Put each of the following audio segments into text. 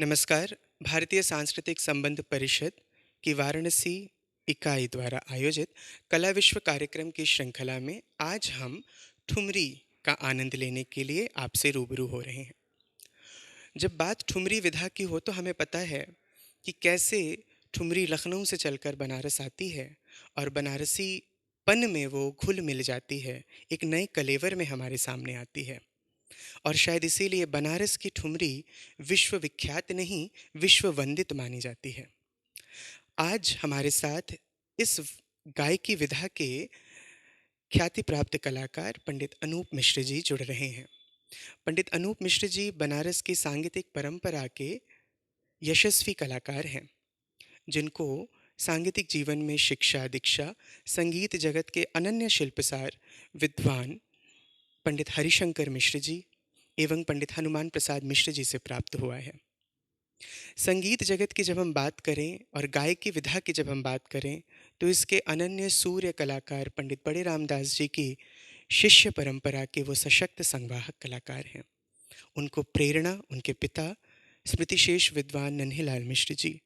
नमस्कार। भारतीय सांस्कृतिक संबंध परिषद की वाराणसी इकाई द्वारा आयोजित कला विश्व कार्यक्रम की श्रृंखला में आज हम ठुमरी का आनंद लेने के लिए आपसे रूबरू हो रहे हैं। जब बात ठुमरी विधा की हो तो हमें पता है कि कैसे ठुमरी लखनऊ से चलकर बनारस आती है और बनारसी पन में वो घुल मिल जाती है, एक नए कलेवर में हमारे सामने आती है। और शायद इसीलिए बनारस की ठुमरी विश्व विख्यात नहीं, विश्व वंदित मानी जाती है। आज हमारे साथ इस गायकी विधा के ख्याति प्राप्त कलाकार पंडित अनूप मिश्र जी जुड़ रहे हैं। पंडित अनूप मिश्र जी बनारस की सांगीतिक परंपरा के यशस्वी कलाकार हैं, जिनको सांगीतिक जीवन में शिक्षा दीक्षा संगीत जगत के अनन्य शिल्पसार विद्वान पंडित हरिशंकर मिश्र जी एवं पंडित हनुमान प्रसाद मिश्र जी से प्राप्त हुआ है। संगीत जगत की जब हम बात करें और गायकी विधा की जब हम बात करें तो इसके अनन्य सूर्य कलाकार पंडित बड़े रामदास जी की शिष्य परंपरा के वो सशक्त संवाहक कलाकार हैं। उनको प्रेरणा उनके पिता स्मृतिशेष विद्वान नन्हेलाल मिश्र जी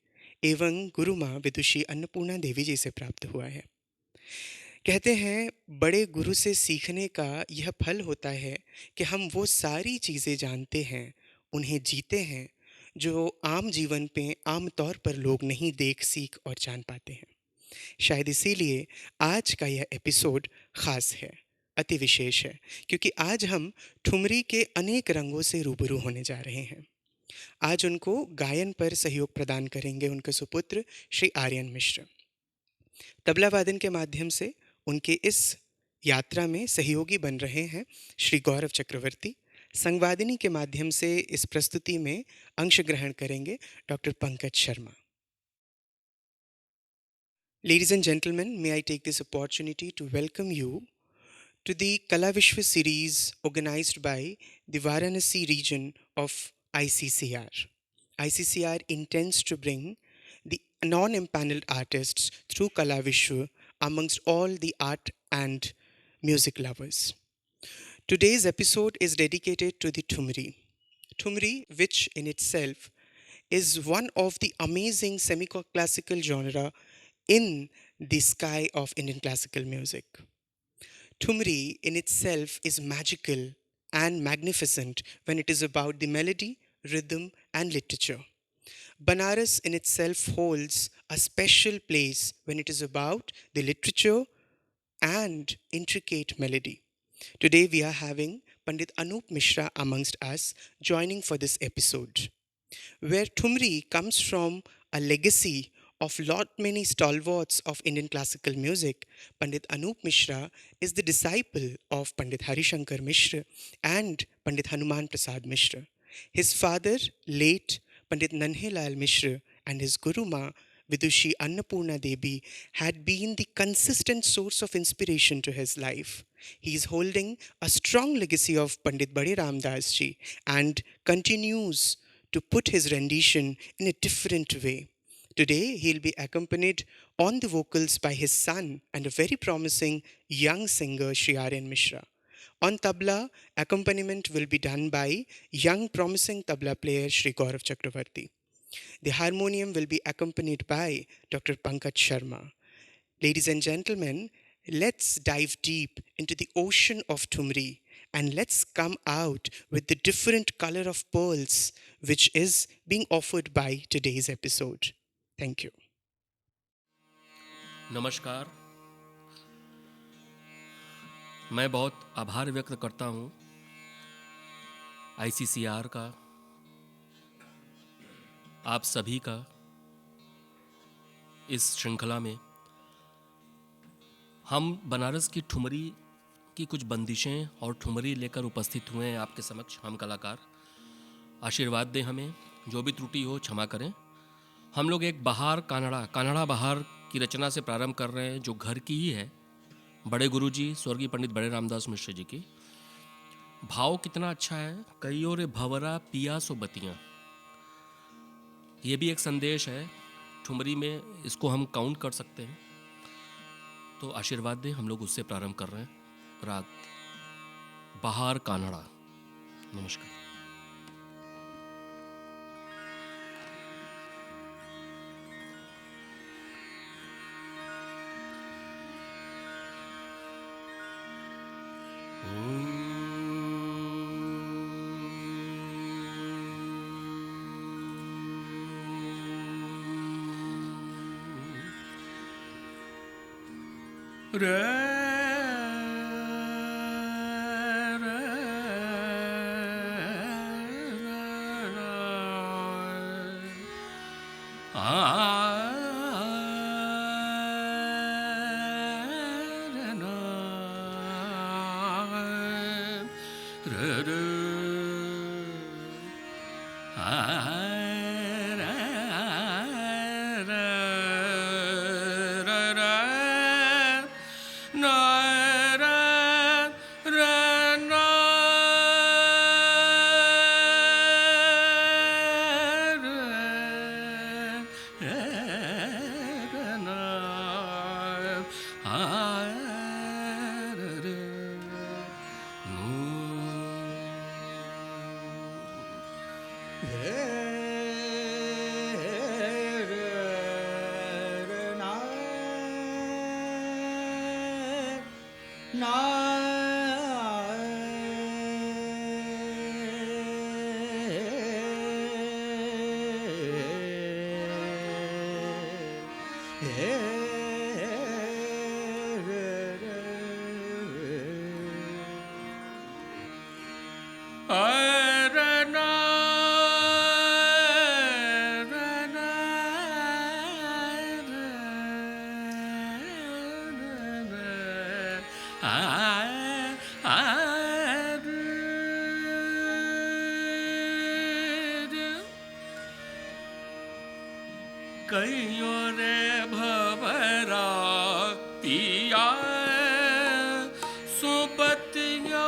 एवं गुरु माँ विदुषी अन्नपूर्णा देवी जी से प्राप्त हुआ है। कहते हैं बड़े गुरु से सीखने का यह फल होता है कि हम वो सारी चीज़ें जानते हैं, उन्हें जीते हैं, जो आम जीवन पे आम तौर पर लोग नहीं देख सीख और जान पाते हैं। शायद इसीलिए आज का यह एपिसोड ख़ास है, अति विशेष है, क्योंकि आज हम ठुमरी के अनेक रंगों से रूबरू होने जा रहे हैं। आज उनको गायन पर सहयोग प्रदान करेंगे उनके सुपुत्र श्री आर्यन मिश्र। तबला वादन के माध्यम से उनके इस यात्रा में सहयोगी बन रहे हैं श्री गौरव चक्रवर्ती। संगवादिनी के माध्यम से इस प्रस्तुति में अंश ग्रहण करेंगे doctor Pankaj Sharma. Ladies and gentlemen, may I take this opportunity to welcome you to the Kala Vishwa series organized by the Varanasi region of ICCR. ICCR intends to bring the non-empaneled artists through Kala Vishwa amongst all the art and music lovers. Today's episode is dedicated to the Thumri. Thumri, which in itself is one of the amazing semi-classical genre in the sky of Indian classical music. Thumri in itself is magical and magnificent when it is about the melody, rhythm, and literature. Banaras in itself holds a special place when it is about the literature and intricate melody. Today we are having Pandit Anup Mishra amongst us joining for this episode, where Thumri comes from a legacy of lot many stalwarts of Indian classical music. Pandit Anup Mishra is the disciple of Pandit Harishankar Mishra and Pandit Hanuman Prasad Mishra. His father, late Pandit Nanhelal Mishra, and his Guru Ma, Vidushi Annapurna Devi, had been the consistent source of inspiration to his life. He is holding a strong legacy of Pandit Bade Ramdas ji and continues to put his rendition in a different way. Today, he'll be accompanied on the vocals by his son and a very promising young singer, Shri Aryan Mishra. On tabla, accompaniment will be done by young promising tabla player Shri Gaurav Chakravarti. The harmonium will be accompanied by Dr. Pankaj Sharma. Ladies and gentlemen, let's dive deep into the ocean of Thumri and let's come out with the different color of pearls which is being offered by today's episode. Thank you. नमस्कार। मैं बहुत आभार व्यक्त करता हूँ ICCR का, आप सभी का इस श्रृंखला में हम बनारस की ठुमरी की कुछ बंदिशें और ठुमरी लेकर उपस्थित हुए हैं आपके समक्ष। हम कलाकार, आशीर्वाद दें हमें, जो भी त्रुटि हो क्षमा करें। हम लोग एक बहार कान्हड़ा बहार की रचना से प्रारंभ कर रहे हैं, जो घर की ही है, बड़े गुरुजी स्वर्गीय पंडित बड़े रामदास मिश्र जी की। भाव कितना अच्छा है, कईयों रे भंवरा पिया सो बतियाँ। ये भी एक संदेश है ठुमरी में, इसको हम काउंट कर सकते हैं। तो आशीर्वाद दें, हम लोग उससे प्रारंभ कर रहे हैं। राग बहार कान्हड़ा। नमस्कार। रे कहियो रे भवरा पिया सुबतिया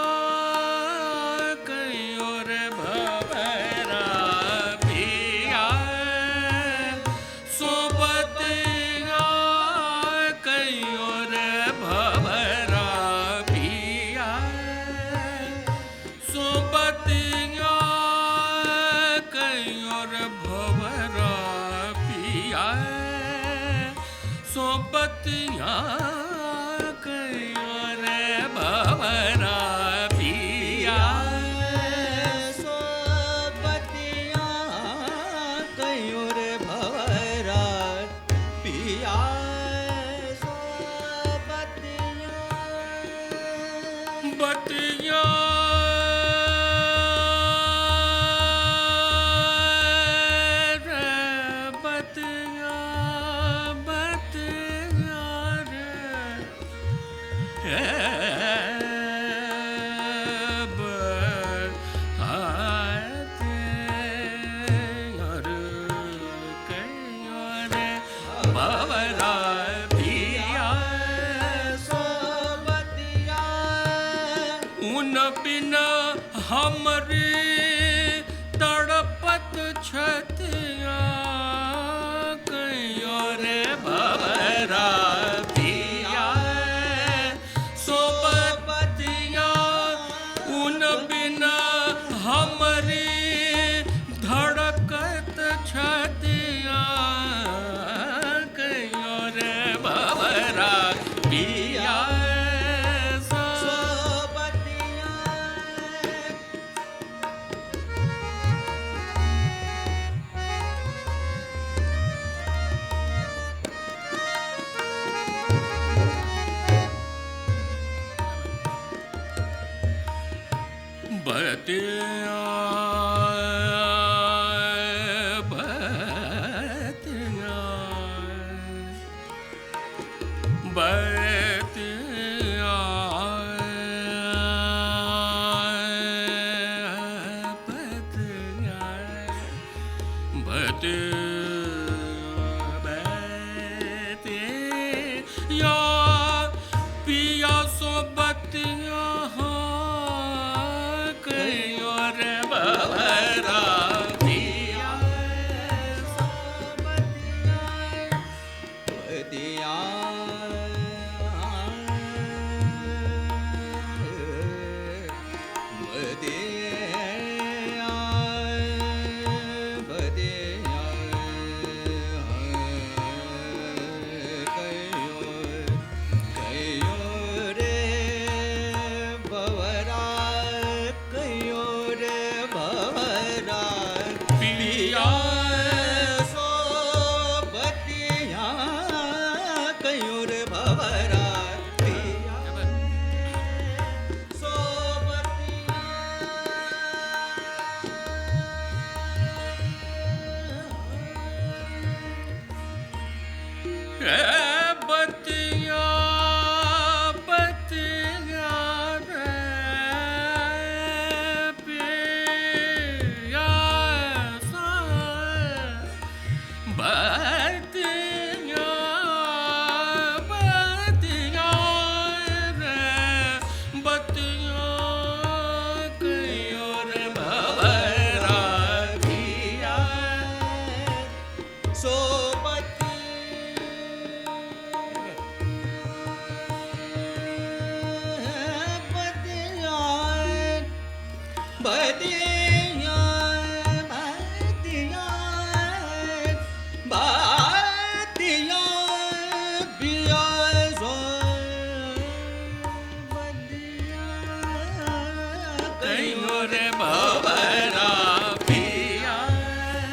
कहियो रे भवरा पिया सुबतिया कहियो रे भवरा पिया सुबतिया कहियो रे भवरा सोबतिया कहियो रे भवरा पिया सोबतिया कहियो रे भवरा पिया सोबतिया बतिया हमरी तड़पत छतिया कहियो रे भवरा पिया सोबतिया उन बिना हमरी धड़कत छतिया कहियो रे भवरा पिया बतिया बतिया बतिया बतिया बतिया पिया सोबतिया बतिया बतिया रे पिया सा बतिया बतिया रे बतिया कयो रे भवरा पिया सोबती बतिया बतिया बतिया बतिया पिया सो बतिया कयो रे भवरा पिया बतिया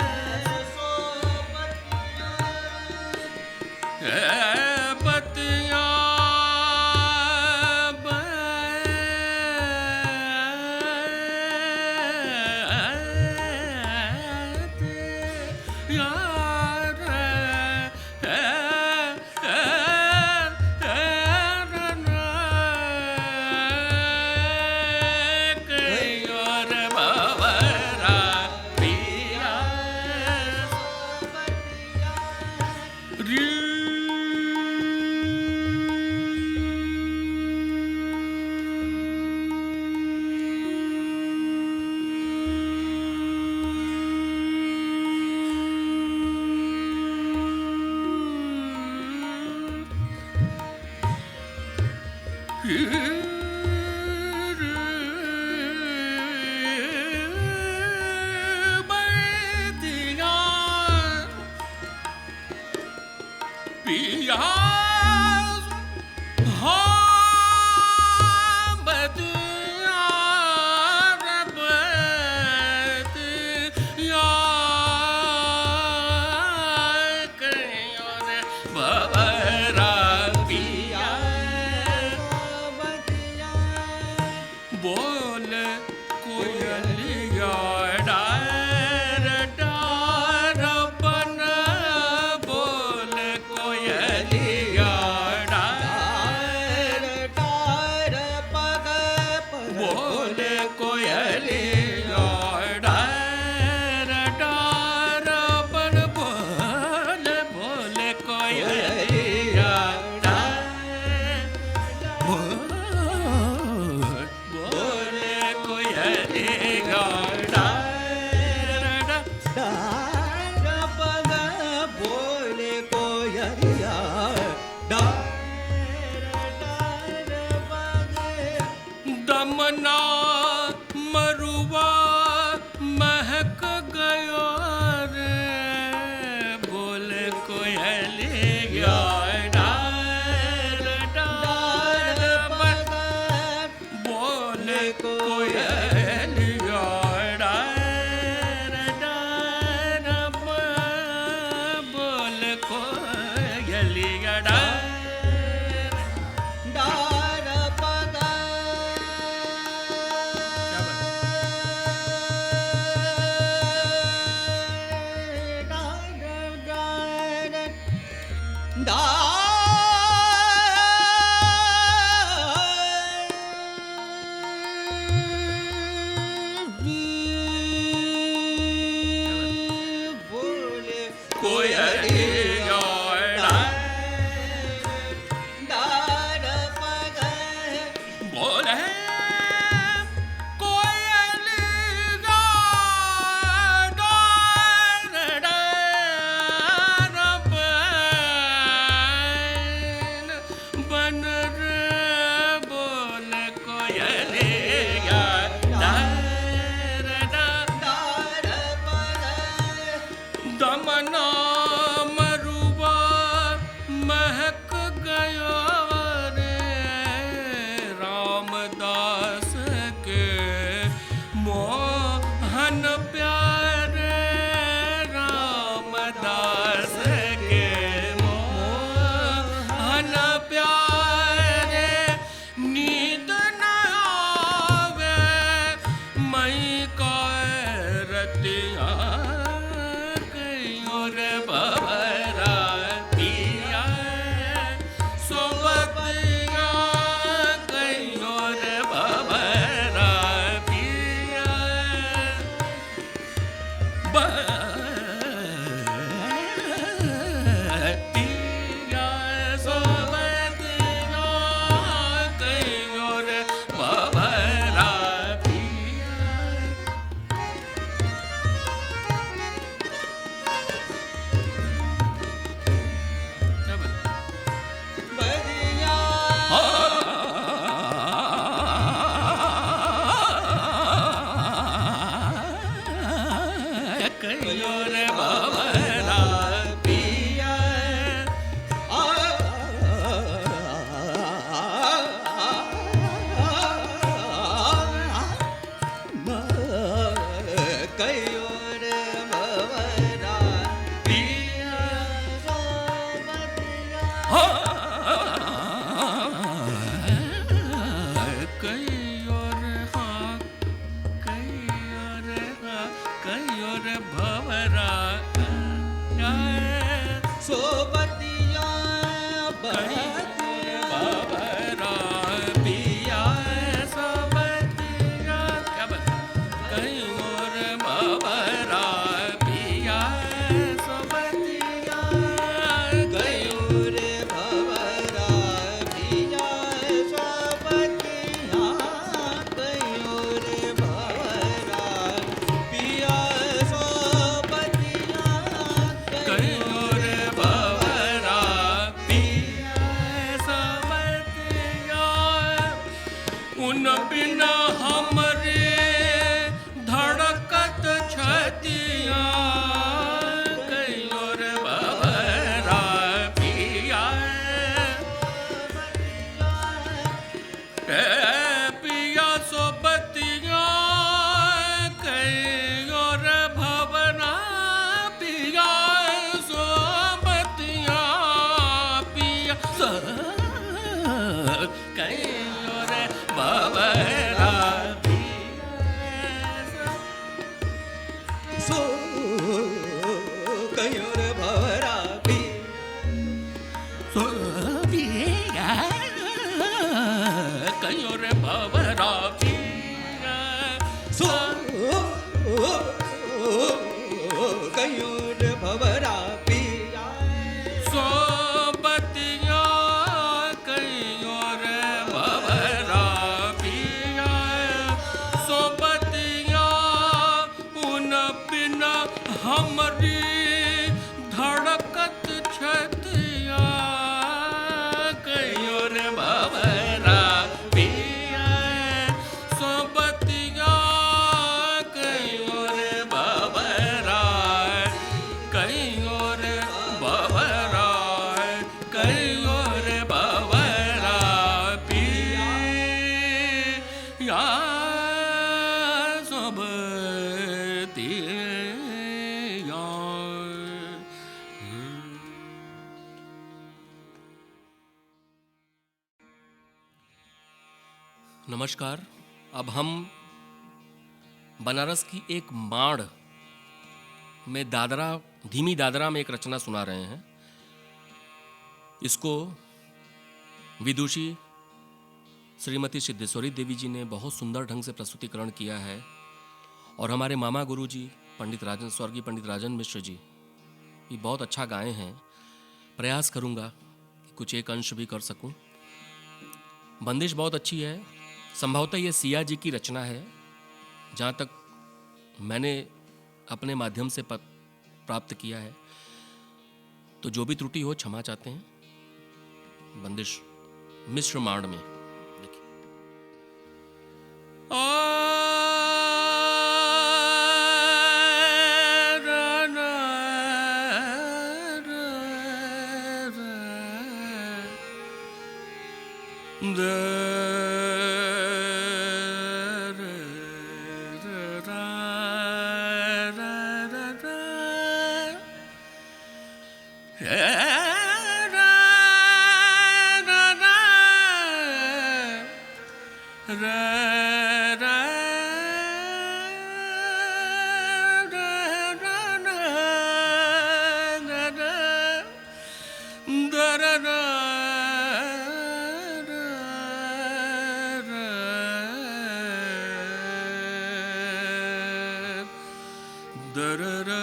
पिया बोल कोयलिया डार डार बन बोल कोयलिया डार डार पग बोल कोयलिया डार डार बन बोल बोल कोयलिया डार बोल कोयलिया डार डार पग बोले कोयलिया डार डार पग दमना मरुआ महक गयो रे बोल कोयलिया डार डार बन बोल कोयलिया डार डार बोल कोयलिया डार डार पग कोयलिया डार पग बोल कोयलिया डार डार बन रे बोल कोयलिया डार डार दमना मरुआ महक गयो रे रामदास के मोहन प्यारे रामदास के मोहन प्यारे नींद न आवे मई का रतिया कयो रे भवरा पिया पिया सोबतिया कहियो रे भंवरा पिया। क्या बात? बदिया कहियो रे भंवरा पिया। कयो रे भंवरा पिया सोबतिया कहियो रे हाँ कहियो रे हाँ कहियो रे भंवरा सोबतिया भंवरा पिया सोबतिया। क्या बात? कहियो रे भंवरा पिया सोबतिया गयो रे भंवरा पिया सोबतिया गयो रे भंवरा पिया सोबतिया कहियो रे भंवरा पिया सोबतिया। उन बिना हमरे धड़कत छतिया कहियो रे भंवरा पिया। ए पिया सोबतिया कहियो रे भंवरा पिया सोबतिया पिया कहियो रे भंवरा सो कयो रे भंवरा पिया पिया कहियो रे भंवरा पिया सो कयो रे भंवरा पिया सोबतिया कहियो रे भंवरा पिया सोबतिया। उन बिना हमरी धड़कत छतिया कहियो रे भंवरा पिया सोबतिया कहियो रे भंवरा कहियो रे भंवरा कहियो रे भंवरा पिया सोबतिया। नमस्कार। अब हम बनारस की एक माड़ में दादरा धीमी दादरा में एक रचना सुना रहे हैं। इसको विदुषी श्रीमती सिद्धेश्वरी देवी जी ने बहुत सुंदर ढंग से प्रस्तुतिकरण किया है और हमारे मामा गुरु जी स्वर्गीय पंडित राजन मिश्र जी भी बहुत अच्छा गाए हैं। प्रयास करूंगा कि कुछ एक अंश भी कर सकूं। बंदिश बहुत अच्छी है। संभवतः ये सिया जी की रचना है, जहाँ तक मैंने अपने माध्यम से प्राप्त किया है। तो जो भी त्रुटि हो क्षमा चाहते हैं। बंदिश मिश्र मांड में देखिए। Da da da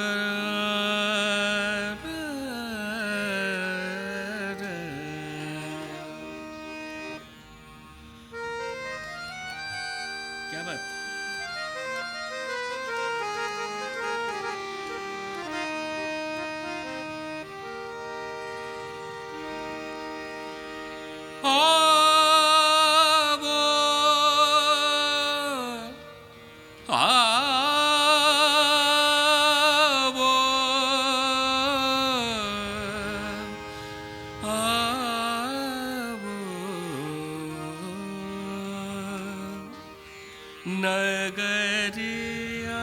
क्या बात। नगरिया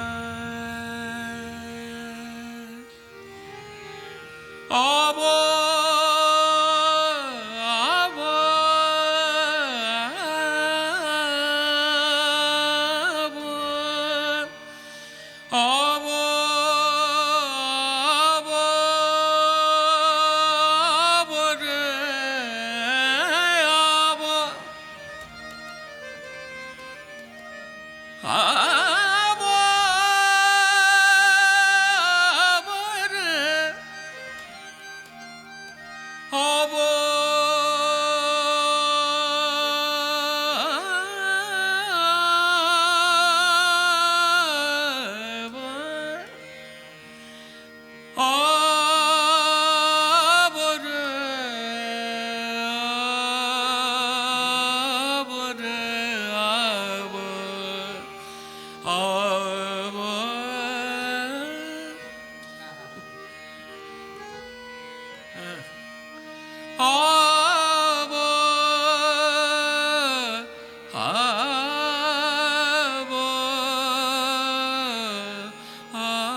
आवो आवो आवो आवो आवो रे आवो आवो रे आवो आवो रे आवो रे आवो आवो आवो आवो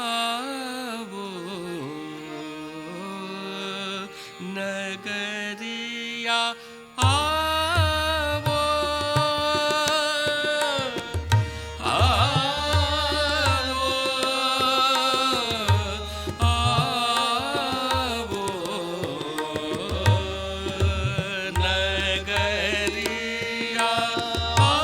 आवो नगरिया आवो आवो आवो नगरिया आवो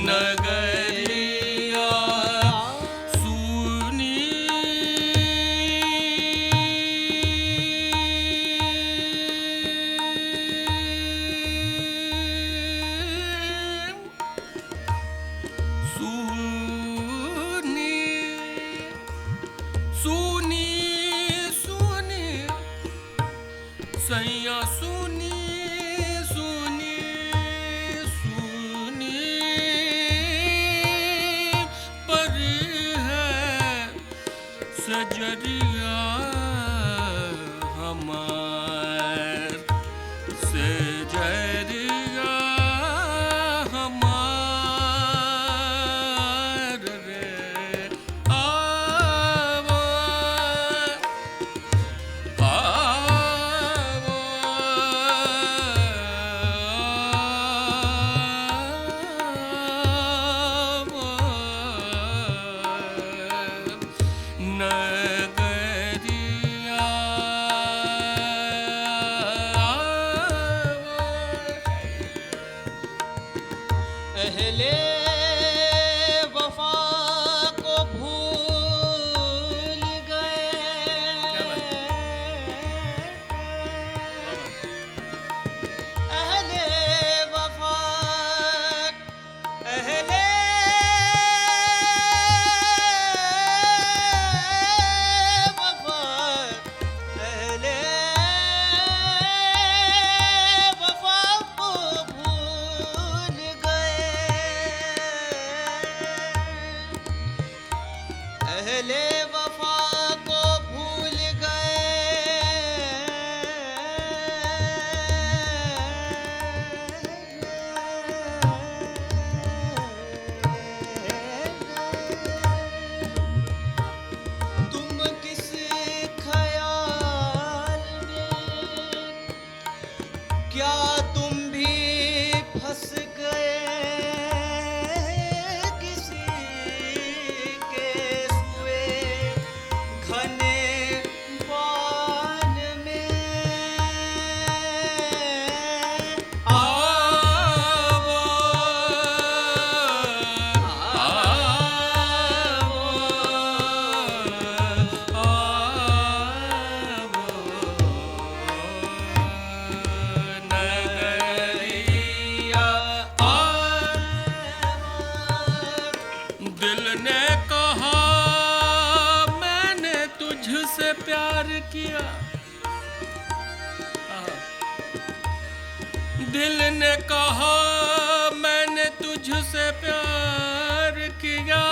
नगरिया सुनी सुनी सुनी सैया सुनी सुनी सुनी पर है सजरिया हमार सजरिया हमार रे आवो आवो नगरिया अहले वफा को भूल गए अहले वफा अहले वफा अहले वफा को भूल गए अहले वफा को भूल गए तुम किस ख्याल में क्या तुम भी फंस गए किसी के सुए घने बान में आवो नगरिया दिल ने कहा मैंने तुझसे प्यार किया दिल ने कहा मैंने तुझसे प्यार किया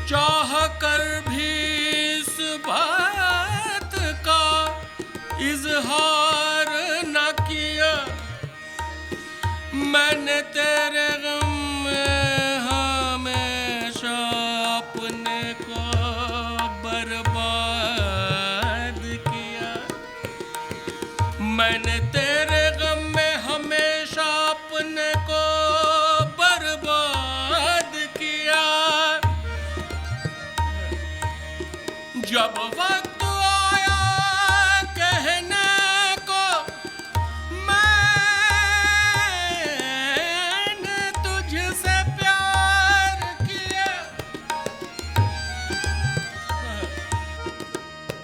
चाह कर भी इस बात का इजहार न किया मैंने तेरे गम में हमेशा अपने को बर्बाद किया मैंने तेरे गम में हमेशा अपने को बर्बाद किया जब वक्त आया कहने को मैंने तुझसे प्यार किया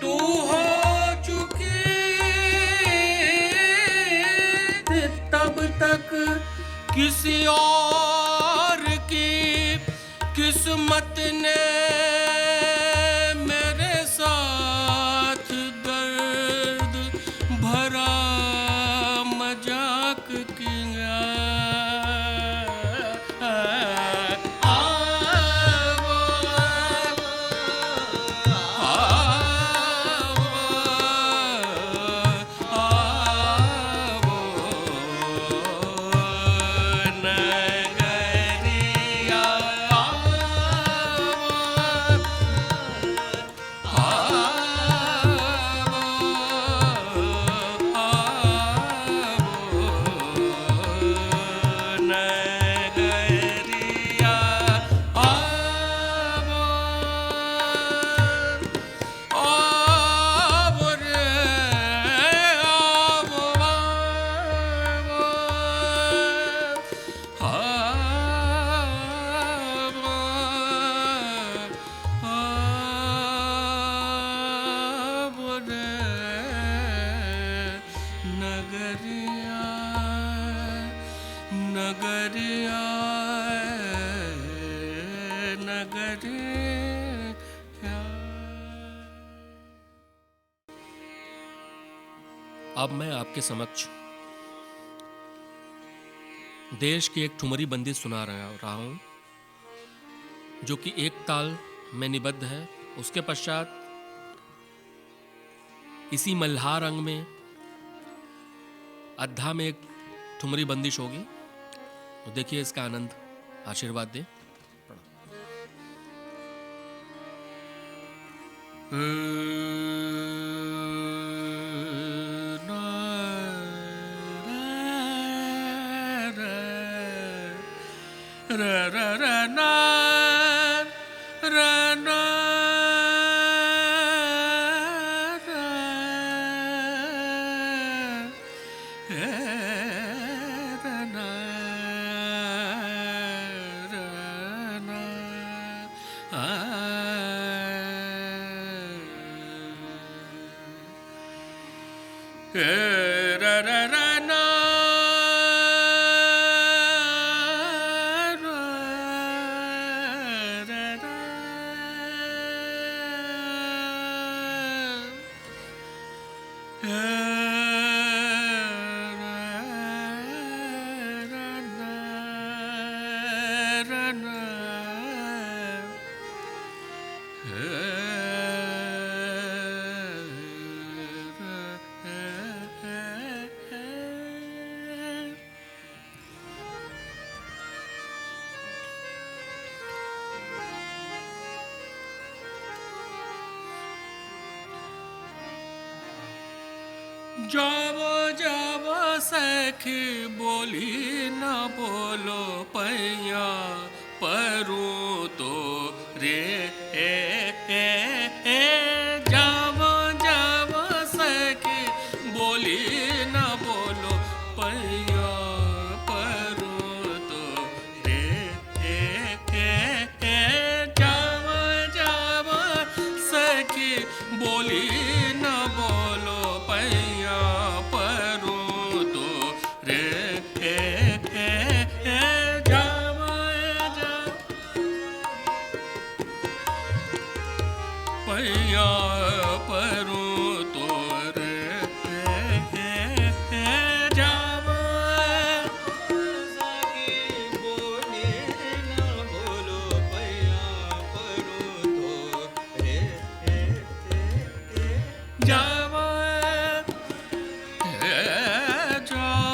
तू हो चुकी थी तब तक किसी और की किस्मत ने मेरे साथ दर्द भरा मजाक किया आवो आवो नगरिया नगरिया नगरिया। अब मैं आपके समक्ष देश की एक ठुमरी बंदी सुना रहा हूँ, जो कि एक ताल में निबद्ध है। उसके पश्चात इसी मल्हार अंग में अद्धा में एक ठुमरी बंदिश होगी। तो देखिए इसका आनंद, आशीर्वाद दे। जावो जावो सखी बोली न बोलो पैया परूं तो रे जावो जावो सखी बोली न बोलो पैया परूं तो रे जावो जावो सखी बोली न बोलो पैया परूं तो रे जावो जा पैया परूं तो रे जावो सखी बोले न बोलो पैया परूं तो रे जावो जावो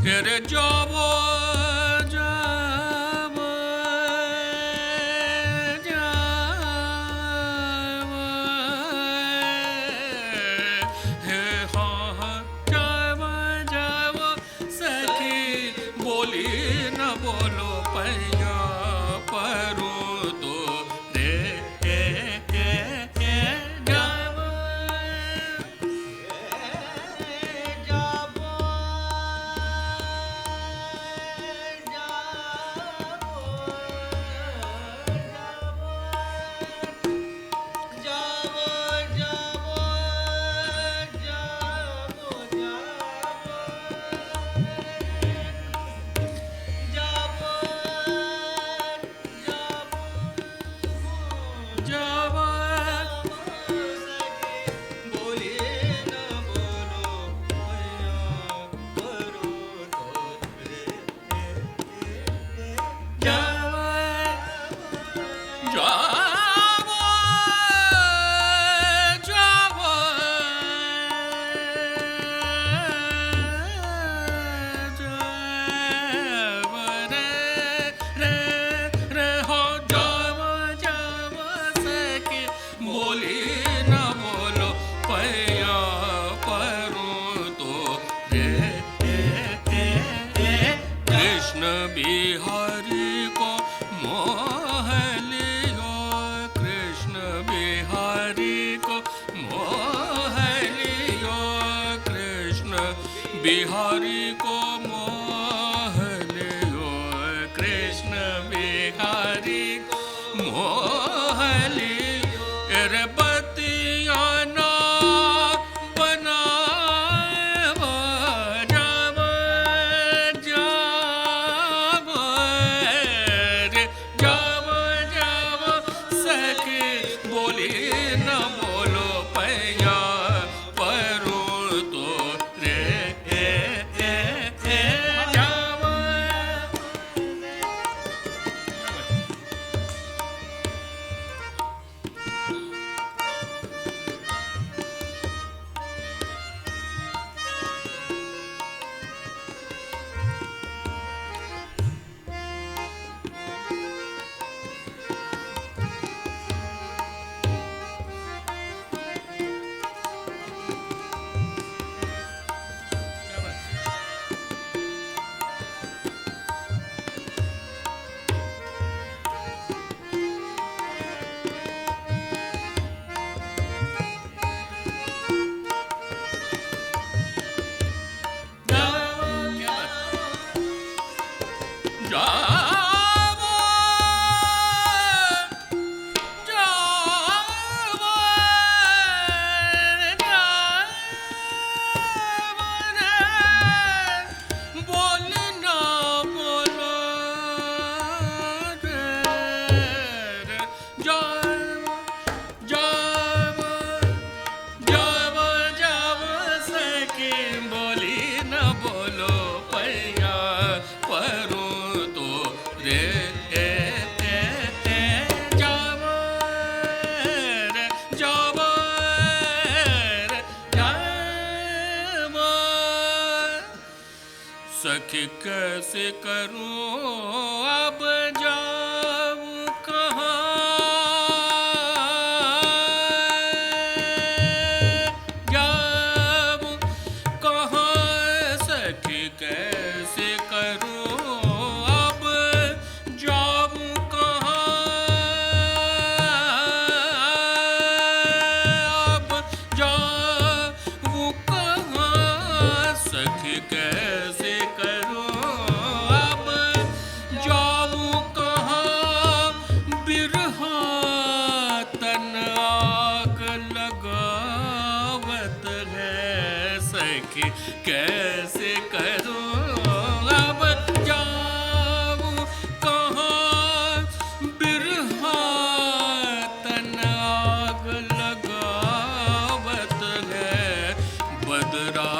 रे रे जावो जावो जावो हे हाँ जावो जावो सखी बोली न बोलो पैया परूं तो रे जावो जाबो सखी कैसे करूं अब जाऊं कहाँ, जाऊं कहाँ सखी कैसे करूं अब जाऊं कहाँ, अब जाऊं कहाँ सखी कैसे करूं अब जाऊं कहाँ, बिरहा तन आग लगावत है सखी कैसे करूं अब जाऊं कहाँ, बिरहा तन आग लगावत है, बदरा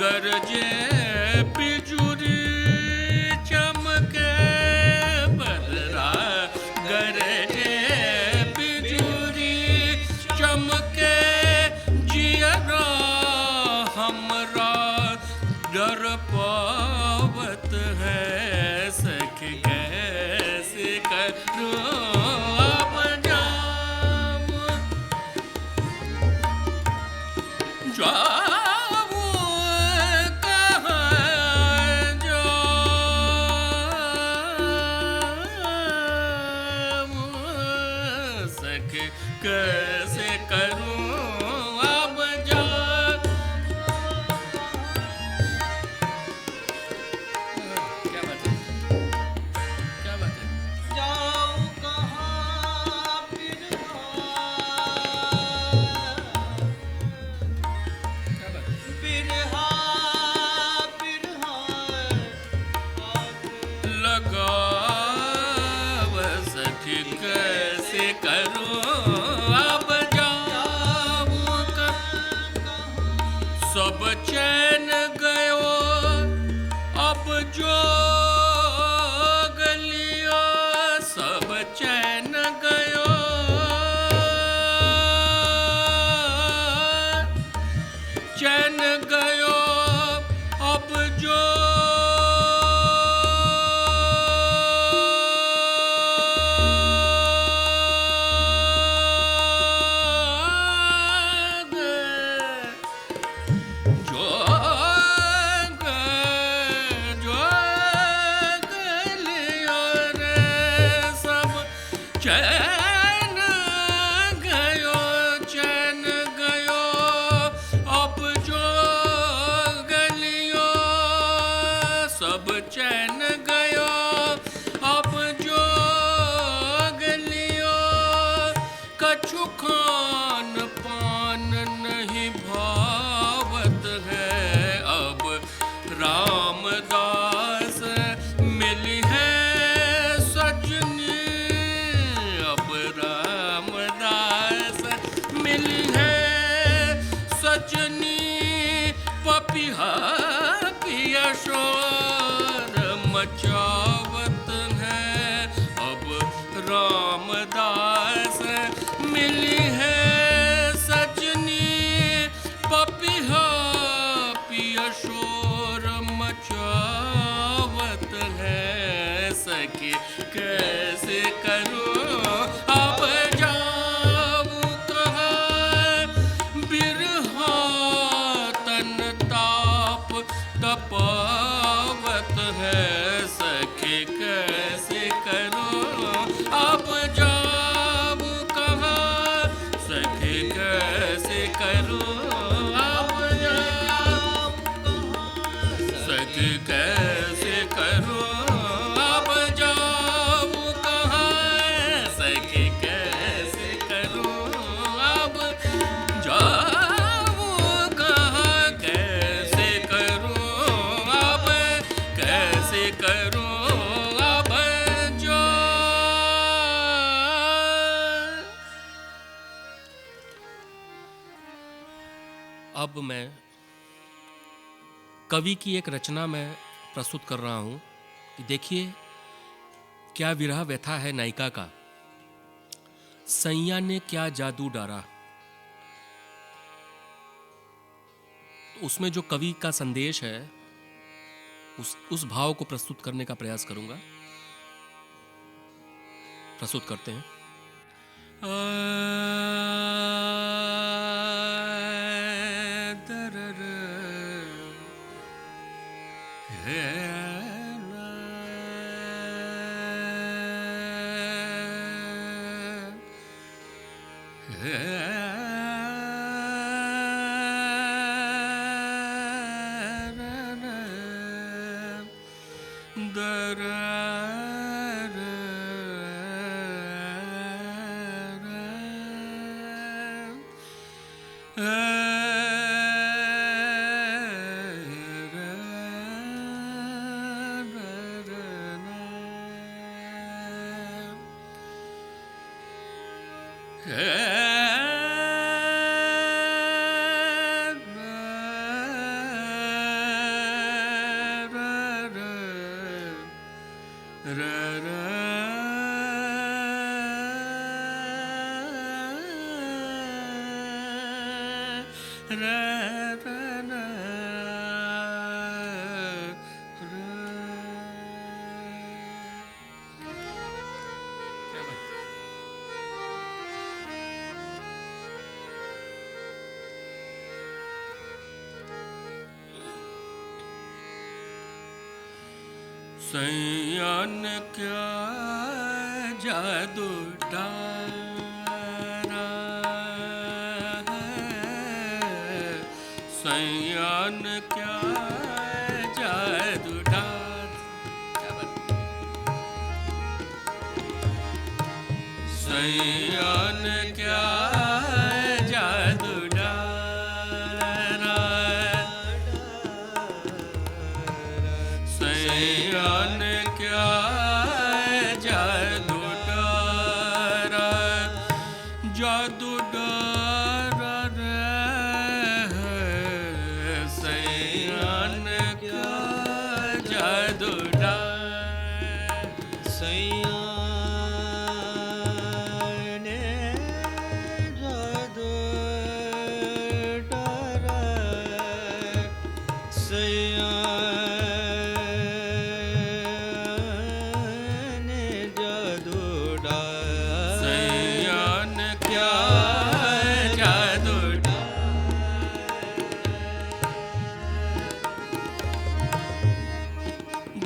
गरजे बिजुरी चमके, बदरा गरजे बिजुरी चमके, जियरा हमरा डर पावत है सखी कैसे करूं अब जाऊं, जाऊं कहाँ, जाऊं सखी कैसे करूं अब जाऊं। क्या बात है, क्या बात है, जाऊं कहाँ बिरहा, क्या बात है। बिरहा बिरहा आग लगाव सखी कैसे करूं अब जाऊं कहाँ, सब चैन गयो अब जो गलियो, सब चैन गयो, चैन गयो अब जो जोग, जोग लियो रे सब चैन गयो, चैन गयो अब जोग लियो, सब चैन गयो अब जोग लियो, कछु खान पान नहीं भावत है, अब रामदास मिली है सजनी, अब रामदास मिली है सजनी, पपिहा पिया शोर मचावत है, अब रामदास मिली है सजनी, पपिहा पिया शोर मचावत है सखी कैसे करूं अब जाऊं कहाँ, बिरहा तन ताप तपावत है सखी कैसे करूं अब जाऊं कहाँ, सखी कैसे करूं अब जाऊं, सखी कैसे करूं अब जाऊं कहाँ, सखी कैसे करूं अब जाऊं कहाँ, कैसे करूं अब, कैसे करूं अब जाऊं। अब मैं कवि की एक रचना में प्रस्तुत कर रहा हूं कि देखिए क्या विरह व्यथा है नायिका का, सैया ने क्या जादू डारा। उसमें जो कवि का संदेश है उस भाव को प्रस्तुत करने का प्रयास करूंगा। प्रस्तुत करते हैं। सैयान क्या जादू डारा है, सैयान क्या जादू डारा, सैयान क्या जादू डारा, सैयान क्या जादू डारा, जादू डारा रे, सैयान क्या जादू डारा, सैयान जादू डारा, सैयान जादू डारा, सैयान क्या जादू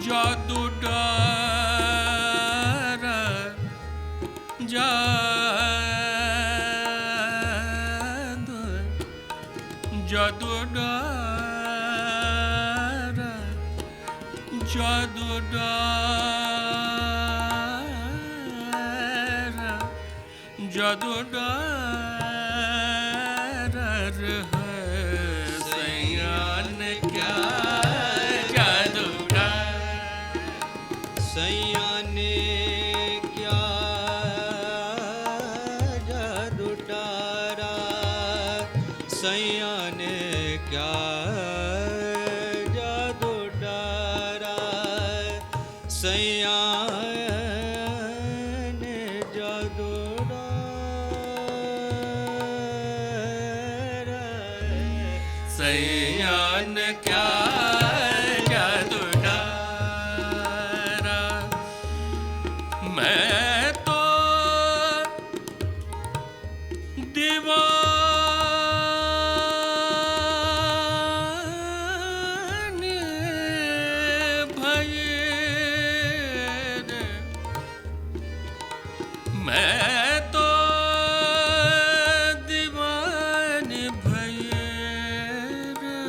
जादू डारा, जादू डारा, जादू डारा, जादू डारा है, सैयान क्या जादू डारा, सैयान क्या जादू डारा, सैयान क्या जादू डारा, सैयान जादू डारा, सैयान क्या जादू डारा, मैं तो दीवाने भये रे, मैं तो दीवाने भये रे,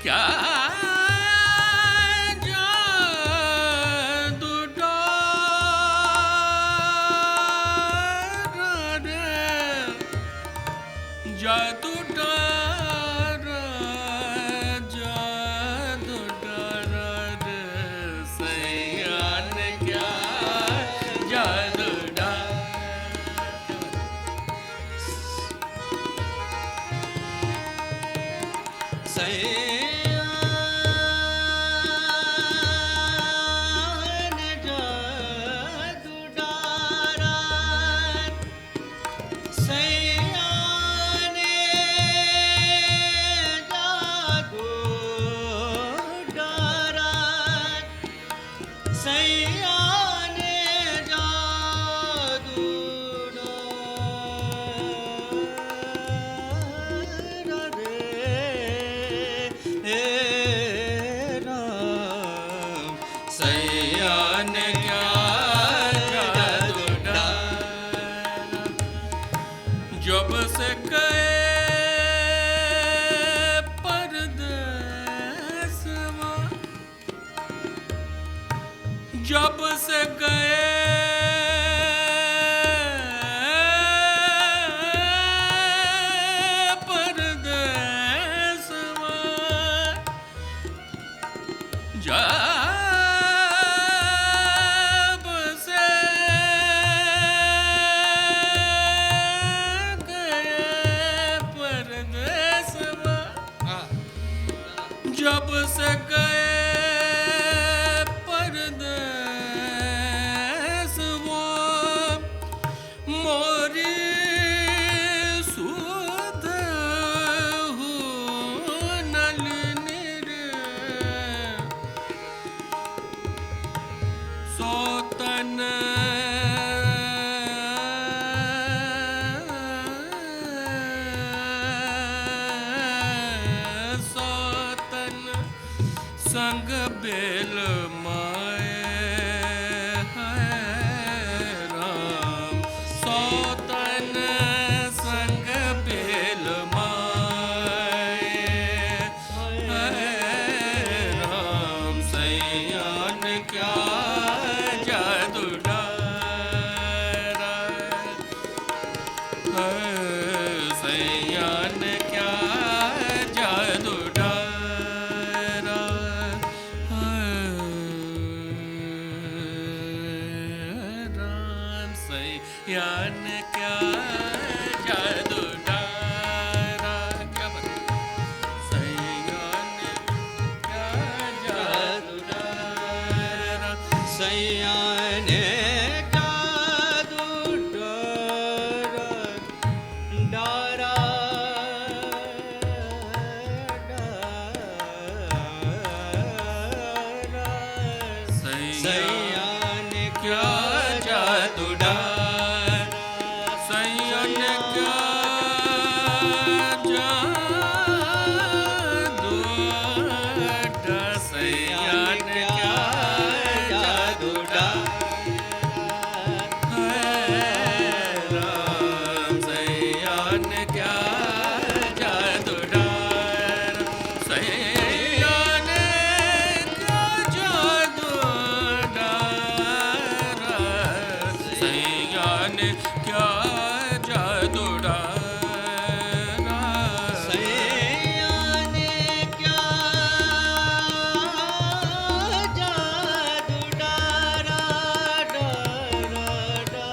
क्या जादू डारा रे, जादू डारा, जादू डारा रे, सैया ने क्या जादू जब से गए परदेसवा, जब से गए परदेसवा, जब से जब से गए परदेस वो, मोरी सुध नलिनी रे, सोतन संग बेल माए है राम, सौतन संग बेल माए है राम, सैया ने क्या जादू डारा है, सैया ने क्या जादू डारा, राम सैया ने क्या जादू डारा, क्या सैया ने क्या जादू डारा, सैया ने जादू डारा, सैया ने क्या जादू डारा, सैया ने क्या जादू डारा, सैया ने क्या जादू राम, सैया ने क्या जादू डारा, सैया ने क्या जादू डारा, सैया ने क्या जादू डारा, सैया ने क्या जादू डारा,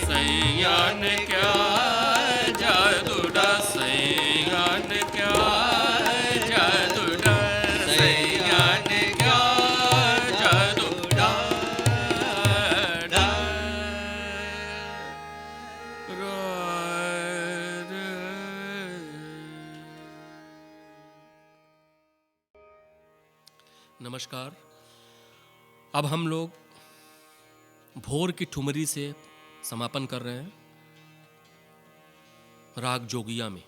सैया ने क्या जादू डारा, सैया ने क्या जादू डारा, सैया ने क्या जादू डारा, नमस्कार। अब हम लोग भोर की ठुमरी से समापन कर रहे हैं राग जोगिया में।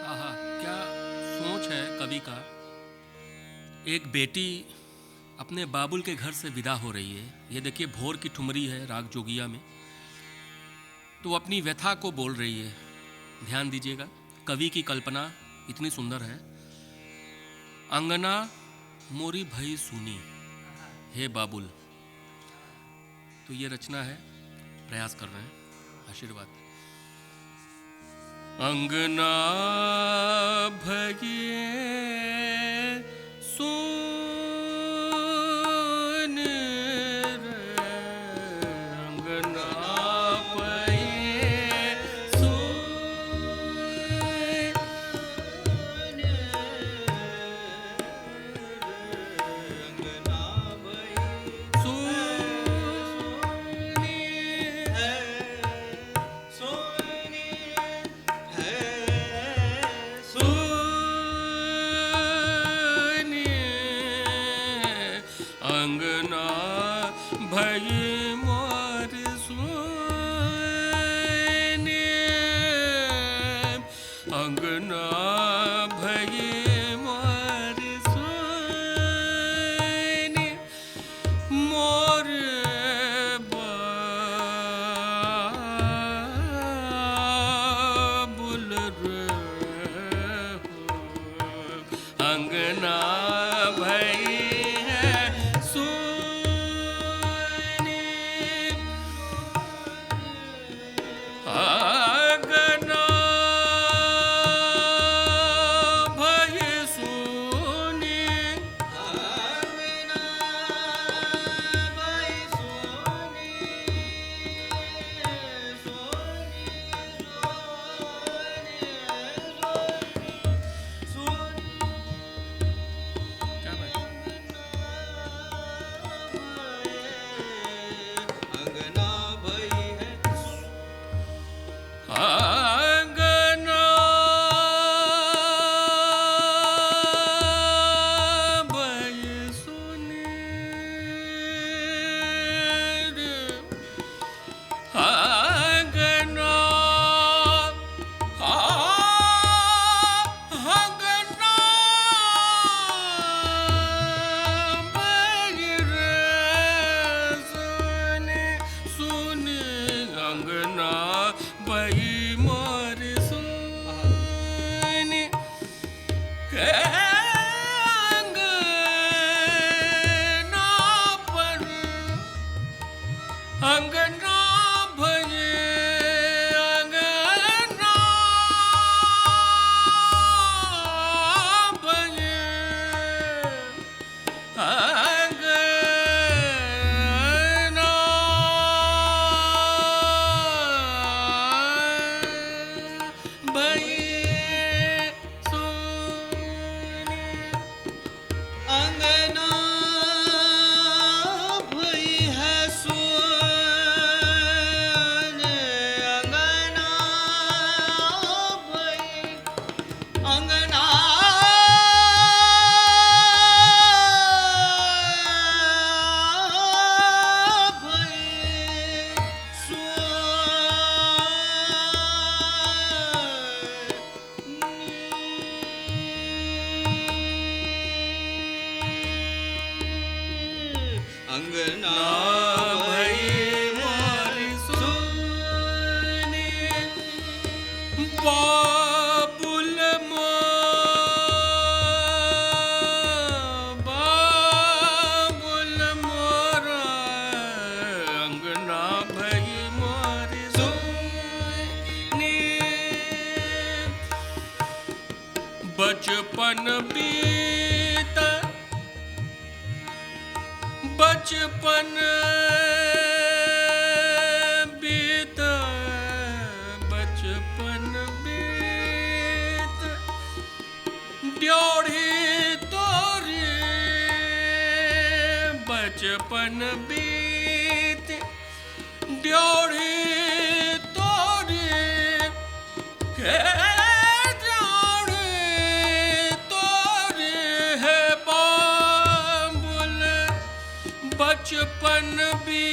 आहा, क्या सोच है कवि का। एक बेटी अपने बाबुल के घर से विदा हो रही है। ये देखिए भोर की ठुमरी है राग जोगिया में, तो वो अपनी व्यथा को बोल रही है। ध्यान दीजिएगा, कवि की कल्पना इतनी सुंदर है। अंगना मोरी भई सुनी हे बाबुल। तो ये रचना है, प्रयास कर रहे हैं, आशीर्वाद। अंगना भगिए सुन रे, अंगना भगिए अंगना भई मोर सुने, अंगना भई मोर सुने, मोर बाबुल रे हो। अंगना भई है सुने, अंगना भई मोर सुनी बाबुल मोरा अंगना भई मोर सुनी बचपन बीता बचपन बीता बचपन बीत ड्योढ़ी तोरी बचपन बीत ड्योढ़ी तोरी हे ड्योढ़ी तोरी है बाबुल बचपन भी